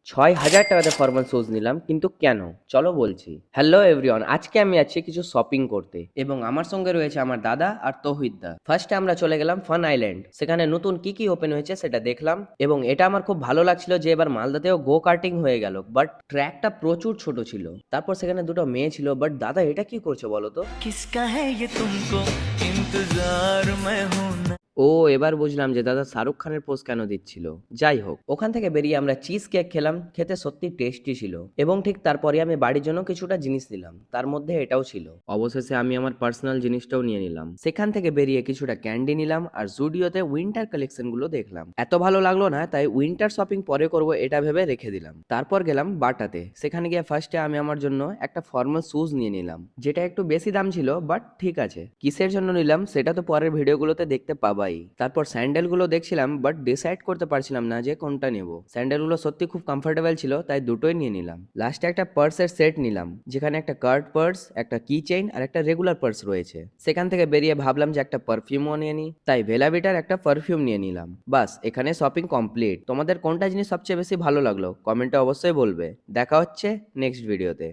৬,০০০ formal shoes নিলাম, কিন্তু কেন? চলো বলছি। হ্যালো এভরিওয়ান, আজকে আমি আছি কিছু শপিং করতে এবং আমার সঙ্গে রয়েছে আমার দাদা আর তৌহিদদা। ফার্স্টে আমরা চলে গেলাম ফান আইল্যান্ড। সেখানে নতুন কি কি ওপেন হয়েছে সেটা দেখলাম এবং এটা আমার খুব ভালো লাগছিল যে এবার মালদাতেও গো কার্টিং হয়ে গেল, বাট ট্র্যাকটা প্রচুর ছোট ছিল। তারপর সেখানে দুটো মেয়ে ছিল, বাট দাদা এটা কি করছো বলো তো? किसका है ये तुमको इंतजार मैं हूं ना। ও, এবার বুঝলাম যে দাদা শাহরুখ খানের পোজ কেন দিচ্ছিল। যাই হোক, ওখান থেকে বেরিয়ে আমরা চিজ কেক খেলাম, খেতে সত্যি টেস্টি ছিল এবং ঠিক তারপরে আমি বাড়ির জন্য কিছুটা জিনিস নিলাম, তার মধ্যে এটাও ছিল। অবশেষে আমি আমার পার্সোনাল জিনিসটাও নিয়ে নিলাম। সেখান থেকে বেরিয়ে কিছুটা ক্যান্ডি নিলাম আর জুডিওতে উইন্টার কালেকশন গুলো দেখলাম। এত ভালো লাগলো না, তাই উইন্টার শপিং পরে করব এটা ভেবে রেখে দিলাম। তারপর গেলাম বাটাতে। সেখানে গিয়ে ফার্স্টে আমি আমার জন্য একটা ফর্মাল শুজ নিয়ে নিলাম, যেটা একটু বেশি দাম ছিল, বাট ঠিক আছে। কিসের জন্য নিলাম সেটা তো পরের ভিডিওগুলোতে দেখতে পাবাই। তারপর স্যান্ডেল গুলো দেখছিলাম, বাট ডিসাইড করতে পারছিলাম না যে কোনটা নেব। স্যান্ডেল গুলো সত্যি খুব কমফোর্টেবল ছিল, তাই দুটোই নিয়ে নিলাম। লাস্টে একটা পার্সের সেট নিলাম, যেখানে একটা কার্ড পার্স, একটা কি চেইন আর একটা রেগুলার পার্স রয়েছে। সেখান থেকে বেরিয়ে ভাবলাম যে একটা পারফিউমও নিয়ে নিই, তাই ভেলাভিটার একটা পারফিউম নিয়ে নিলাম। বাস, এখানে শপিং কমপ্লিট। তোমাদের কোনটা জিনিস সবচেয়ে বেশি ভালো লাগলো কমেন্টে অবশ্যই বলবে। দেখা হচ্ছে নেক্সট ভিডিওতে।